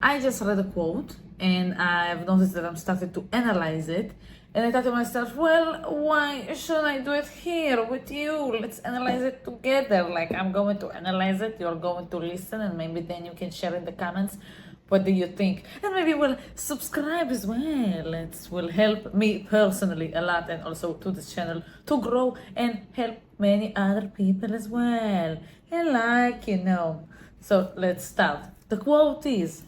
I just read a quote and I've noticed that I'm starting to analyze it. And I thought to myself, well, why shouldn't I do it here with you? Let's analyze it together. Like, I'm going to analyze it, you're going to listen, and maybe then you can share in the comments what do you think. And maybe we'll subscribe as well. It will help me personally a lot and also to this channel to grow and help many other people as well. And So let's start. The quote is,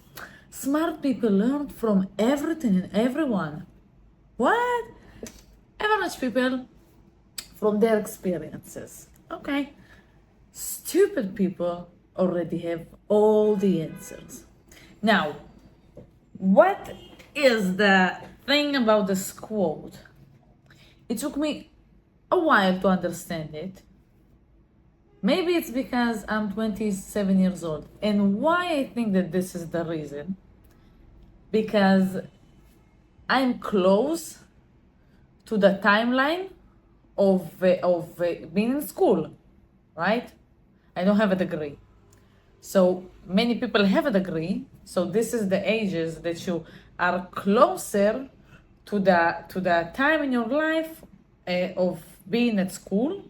smart people learn from everything and everyone. What? Average people from their experiences. Okay. Stupid people already have all the answers. Now, what is the thing about this quote? It took me a while to understand it. Maybe it's because I'm 27 years old. And why I think that this is the reason? Because I'm close to the timeline of being in school, right? I don't have a degree. So many people have a degree. So this is the ages that you are closer to the time in your life of being at school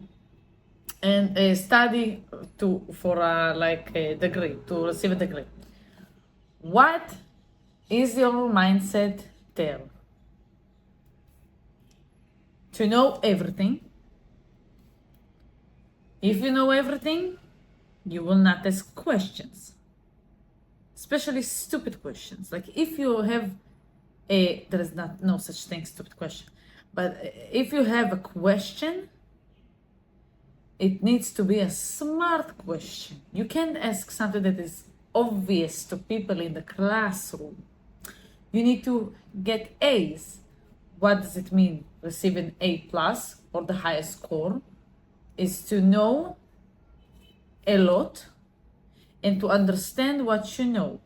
and study for a degree, to receive a degree. What is your mindset there? To know everything. If you know everything, you will not ask questions, especially stupid questions. Like if you have there is no such thing stupid question, but if you have a question, it needs to be a smart question. You can't ask something that is obvious to people in the classroom. You need to get A's. What does it mean? Receiving A plus or the highest score is to know a lot and to understand what you know.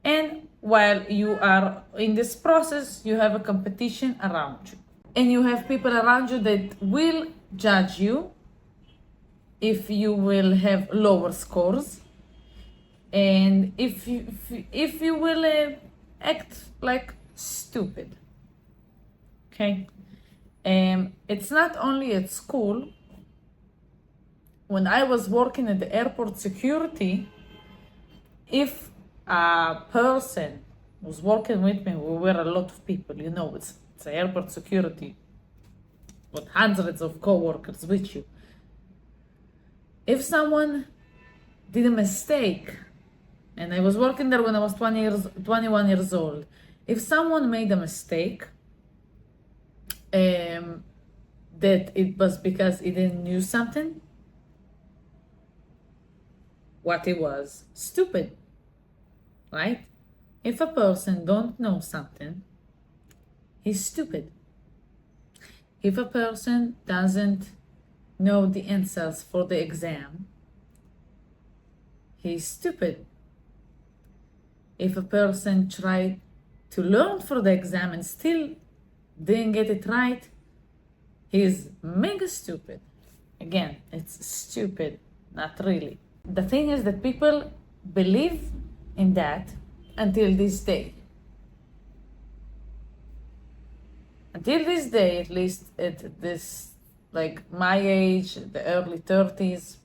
And while you are in this process, you have a competition around you. And you have people around you that will judge you if you will have lower scores and if you will act like stupid. Okay? It's not only at school. When I was working at the airport security, if a person was working with me, we were a lot of people, it's airport security with hundreds of co-workers with you. If someone did a mistake, and I was working there when I was 21 years old, if someone made a mistake, that it was because he didn't knew something, what it was, stupid, right? If a person don't know something, he's stupid. If a person doesn't know the answers for the exam, he's stupid. If a person tried to learn for the exam and still didn't get it right, he's mega stupid. Again, it's stupid, not really. The thing is that people believe in that until this day. Until this day, at least at this, like my age, the early 30s,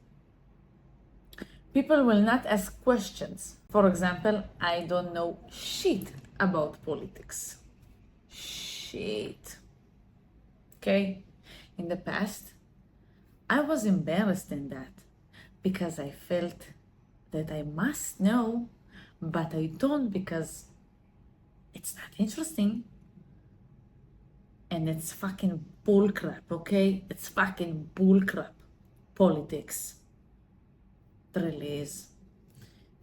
people will not ask questions. For example, I don't know shit about politics. Shit. Okay? In the past, I was embarrassed in that because I felt that I must know, but I don't because it's not interesting. And it's fucking bullcrap, okay? It's fucking bullcrap. Politics. It really is.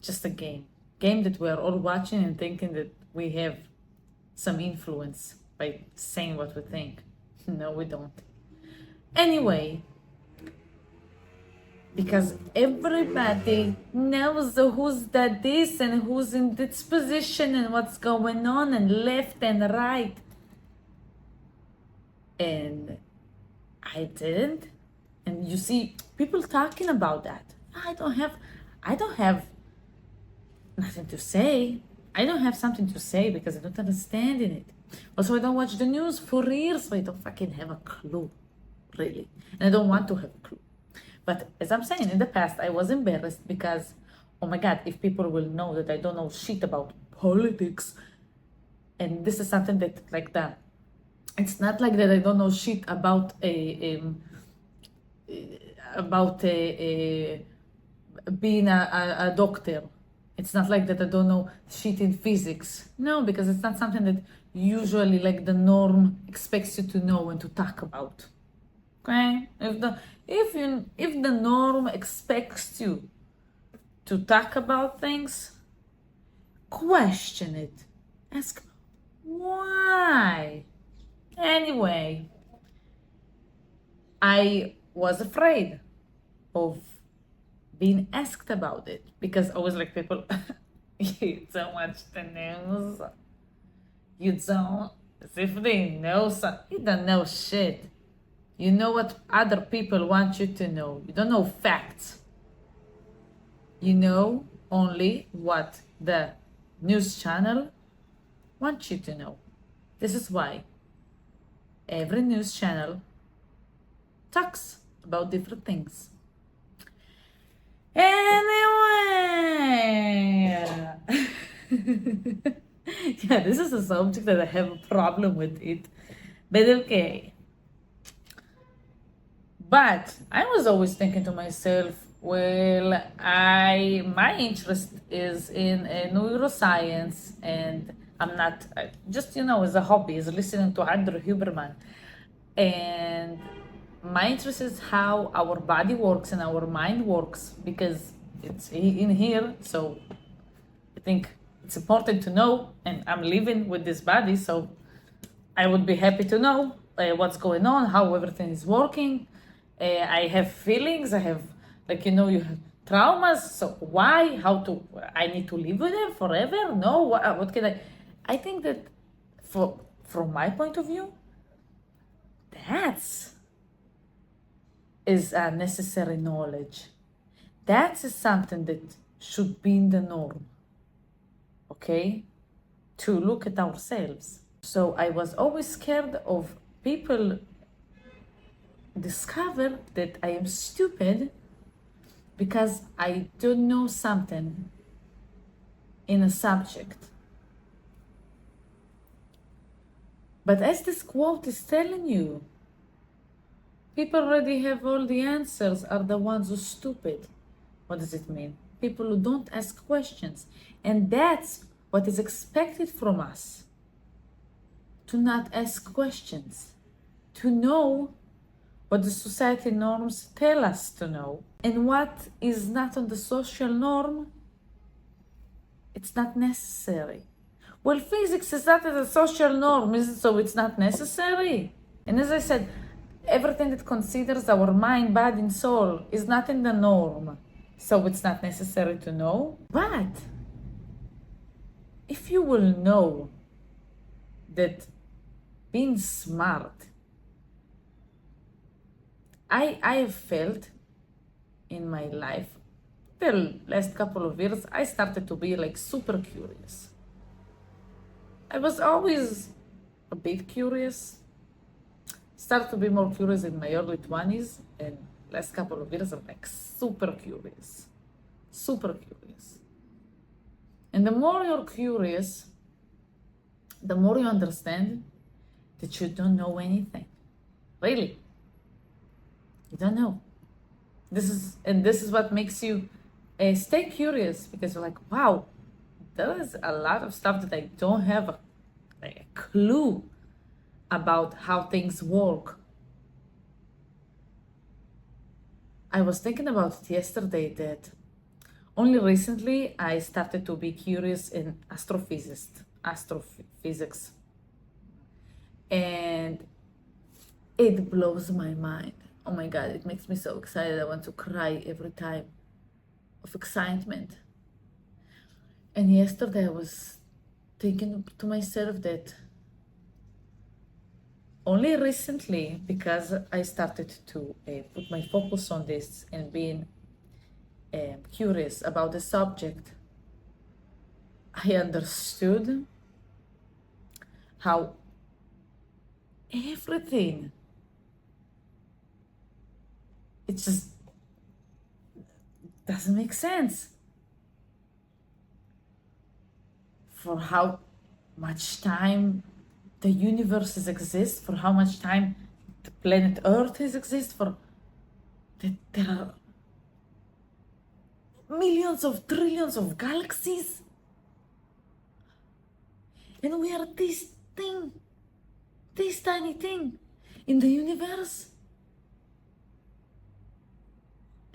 Just a game. Game that we're all watching and thinking that we have some influence by saying what we think. No, we don't. Anyway, because everybody knows who's that this and who's in this position and what's going on and left and right. And I didn't. And you see people talking about that. I don't have nothing to say. I don't have something to say because I don't understand in it. Also, I don't watch the news for years, so I don't fucking have a clue, really. And I don't want to have a clue. But as I'm saying, in the past, I was embarrassed because, oh my God, if people will know that I don't know shit about politics, and this is something that, like, it's not like that I don't know shit about being a doctor. It's not like that I don't know shit in physics. No, because it's not something that usually like the norm expects you to know and to talk about. Okay? If the norm expects you to talk about things, question it. Ask why. Anyway, I was afraid of being asked about it because I was like, people, you don't watch the news. You don't, as if they know something. You don't know shit. You know what other people want you to know. You don't know facts. You know only what the news channel wants you to know. This is why every news channel talks about different things. Anyway, yeah, this is a subject that I have a problem with it, but okay. But I was always thinking to myself, well, my interest is in neuroscience, and I'm not just as a hobby, is listening to Andrew Huberman, and my interest is how our body works and our mind works because it's in here. So I think it's important to know, and I'm living with this body, so I would be happy to know what's going on, how everything is working. I have feelings. I have, you have traumas. So why? I need to live with them forever? No. What can I? I think that, from my point of view, that's is a necessary knowledge. That is something that should be in the norm. Okay, to look at ourselves. So I was always scared of people discover that I am stupid because I don't know something in a subject. But as this quote is telling you, people already have all the answers are the ones who are stupid. What does it mean? People who don't ask questions. And that's what is expected from us. To not ask questions. To know what the society norms tell us to know. And what is not on the social norm, it's not necessary. Well, physics is not a social norm, is it? So it's not necessary. And as I said, everything that considers our mind, body, and soul is not in the norm. So it's not necessary to know. But if you will know that being smart, I have felt in my life, the last couple of years, I started to be super curious. I was always a bit curious. Started to be more curious in my early 20s, and last couple of years I'm super curious. Super curious. And the more you're curious, the more you understand that you don't know anything. Really. You don't know. This is what makes you stay curious, because you're like, wow, there is a lot of stuff that I don't have a clue about how things work. I was thinking about it yesterday that only recently I started to be curious in astrophysics. And it blows my mind. Oh my God, it makes me so excited. I want to cry every time of excitement. And yesterday I was thinking to myself that only recently, because I started to put my focus on this and being curious about the subject, I understood how everything, it just doesn't make sense. For how much time the universe exists, for how much time the planet Earth exists, for that there are millions of trillions of galaxies, and we are this thing, this tiny thing in the universe,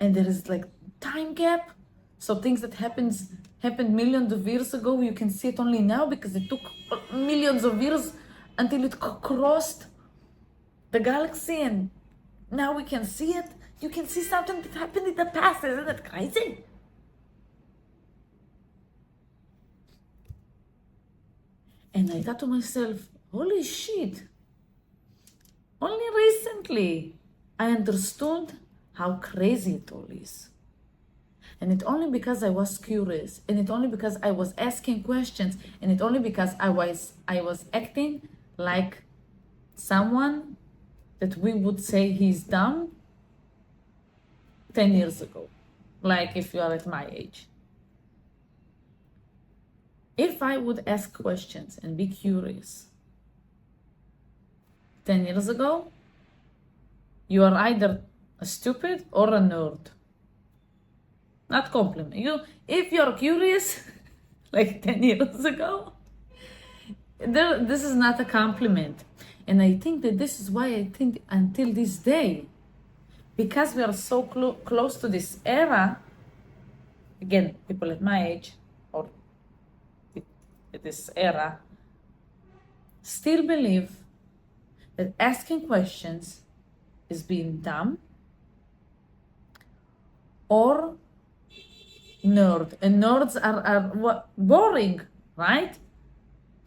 and there is like time gap, so things that happened millions of years ago, you can see it only now because it took millions of years until it crossed the galaxy, and now we can see it. You can see something that happened in the past. Isn't that crazy? And I thought to myself, holy shit, only recently I understood how crazy it all is. And it only because I was curious, and it only because I was asking questions, and it only because I was acting like someone that we would say he's dumb 10 years ago, like if you are at my age. If I would ask questions and be curious 10 years ago, you are either a stupid or a nerd. Not compliment. If you're curious, like 10 years ago, this is not a compliment. And I think that this is why I think until this day, because we are so close to this era, again, people at my age, or at this era, still believe that asking questions is being dumb or nerd. And nerds are boring, right?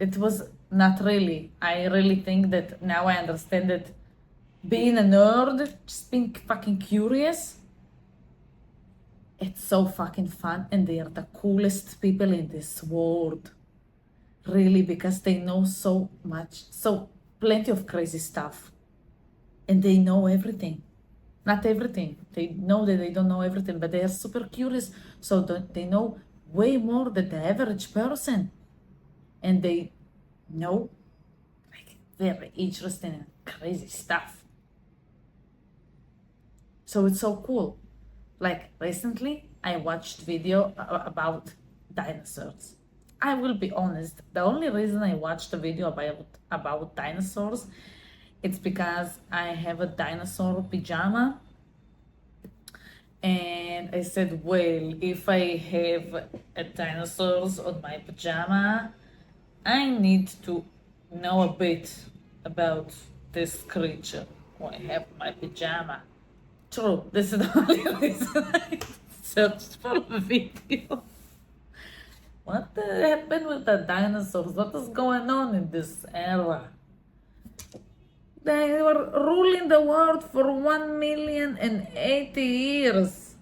It was not really. I really think that now I understand that being a nerd, just being fucking curious, it's so fucking fun, and they are the coolest people in this world. Really, because they know so much, so plenty of crazy stuff. And they know everything. Not everything. They know that they don't know everything, but they are super curious, so they know way more than the average person. And they know like very interesting and crazy stuff. So it's so cool. Like recently, I watched video about dinosaurs. I will be honest, the only reason I watched a video about dinosaurs, it's because I have a dinosaur pajama. And I said, well, if I have a dinosaurs on my pajama, I need to know a bit about this creature who I have in my pajama. True, this is the only reason I searched for a video. What happened with the dinosaurs? What is going on in this era? They were ruling the world for 1,080 years.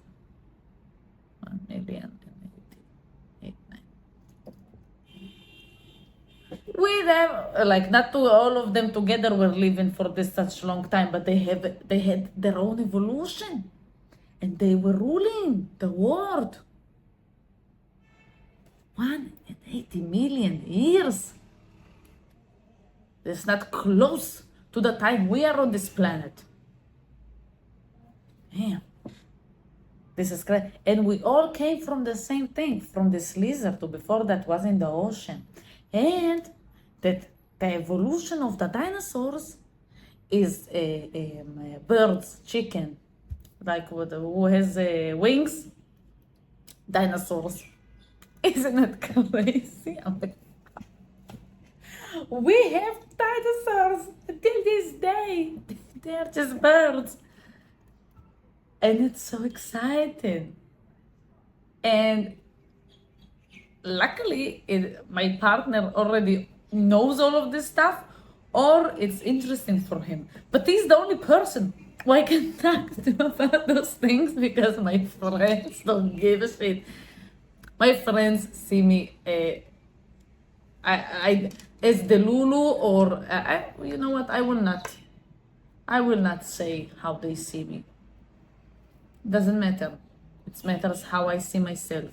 1,080. We have, like, not to all of them together were living for this such long time, but they had their own evolution, and they were ruling the world. 180 million years. That's not close to the time we are on this planet. Man, this is great. And we all came from the same thing, from this lizard, who before that was in the ocean. And that the evolution of the dinosaurs is birds, chicken, like who has wings, dinosaurs. Isn't it crazy? I'm like, we have dinosaurs until this day. They're just birds. And it's so exciting. And luckily, my partner already knows all of this stuff, or it's interesting for him. But he's the only person who I can talk to about those things, because my friends don't give a shit. My friends see me I as the Lulu or you know what? I will not. I will not say how they see me. Doesn't matter. It matters how I see myself.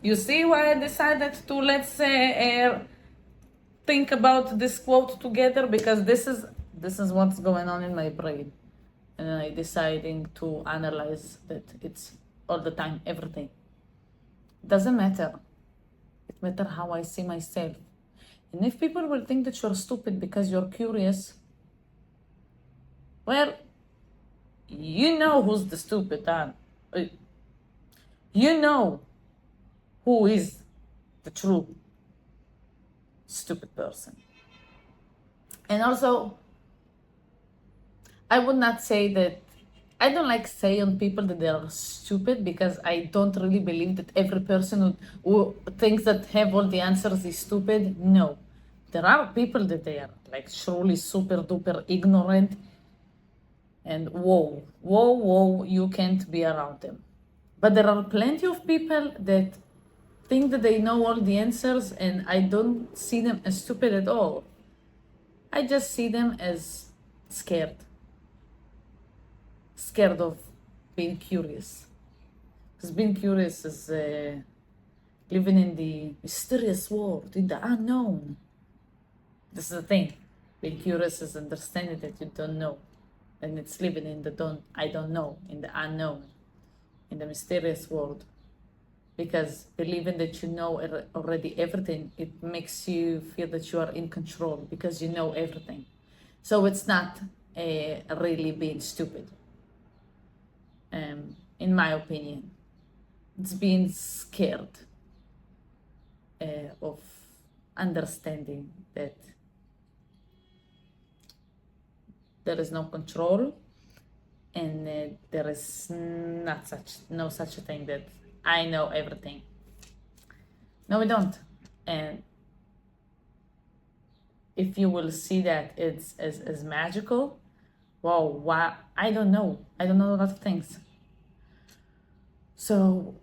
You see why I decided to think about this quote together, because this is what's going on in my brain, and I deciding to analyze that it's all the time, everything. Doesn't matter. It matters how I see myself. And if people will think that you're stupid because you're curious, well, you know who's the stupid, Dan. You know who is the true stupid person. And also, I would not say that, I don't like saying people that they are stupid, because I don't really believe that every person who thinks that have all the answers is stupid. No. There are people that they are like truly super duper ignorant, and whoa, you can't be around them. But there are plenty of people that think that they know all the answers, and I don't see them as stupid at all. I just see them as scared of being curious. Because being curious is living in the mysterious world, in the unknown. This is the thing. Being curious is understanding that you don't know. And it's living in the I don't know, in the unknown, in the mysterious world. Because believing that you know already everything, it makes you feel that you are in control, because you know everything. So it's not really being stupid. In my opinion, it's being scared of understanding that there is no control, and there is no such a thing that I know everything. No, we don't. And if you will see that it's as magical, wow, why? I don't know a lot of things. So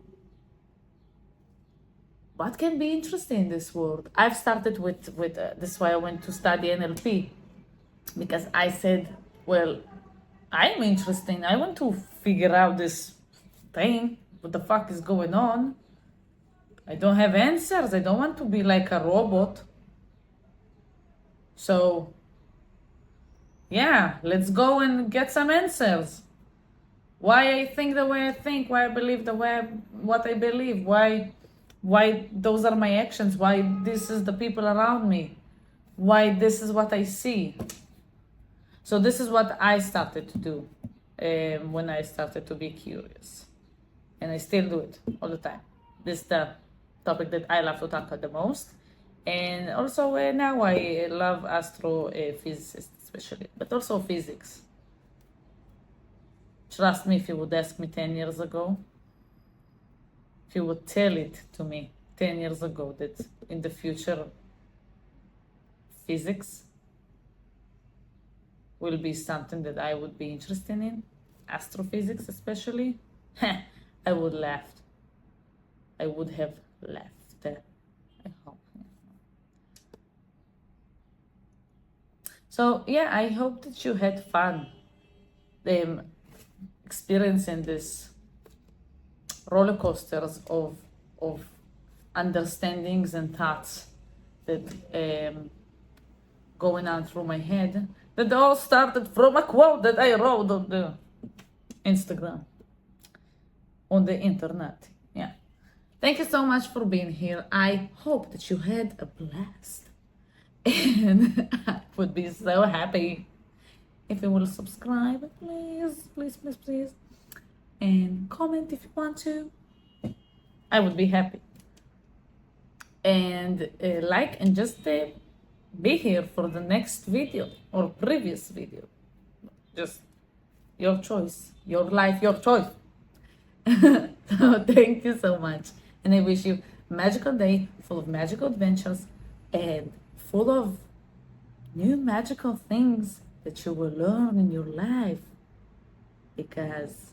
what can be interesting in this world? I've started with this is why I went to study NLP, because I said, well, I'm interested. I want to figure out this thing. What the fuck is going on? I don't have answers. I don't want to be like a robot. So yeah, let's go and get some answers. Why I think the way I think, why I believe what I believe, why those are my actions, why this is the people around me, why this is what I see. So this is what I started to do when I started to be curious. And I still do it all the time. This is the topic that I love to talk about the most. And also now I love astrophysics especially, but also physics. Trust me, if you would ask me 10 years ago, if you would tell it to me 10 years ago that in the future physics will be something that I would be interested in, astrophysics especially, I would laugh. I would have laughed. I hope. So yeah, I hope that you had fun experiencing this roller coasters of understandings and thoughts that going on through my head, that all started from a quote that I wrote on the Instagram, on the internet. Yeah. Thank you so much for being here. I hope that you had a blast. And I would be so happy if you will subscribe, please. And comment if you want to. I would be happy. And like, and just be here for the next video or previous video. Just your choice, your life, your choice. So thank you so much. And I wish you a magical day full of magical adventures and full of new magical things that you will learn in your life. Because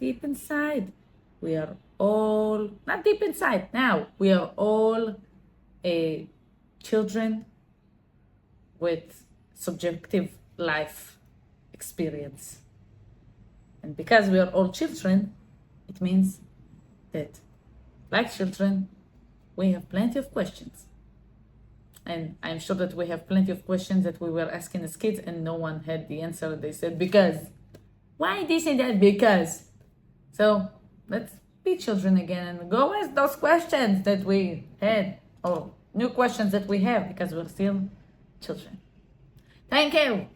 deep inside, we are all, not deep inside now, we are all children with subjective life experience. And because we are all children, it means that, like children, we have plenty of questions. And I'm sure that we have plenty of questions that we were asking as kids and no one had the answer. They said, because. Why this and that? Because. So let's be children again and go ask those questions that we had, or new questions that we have, because we're still children. Thank you.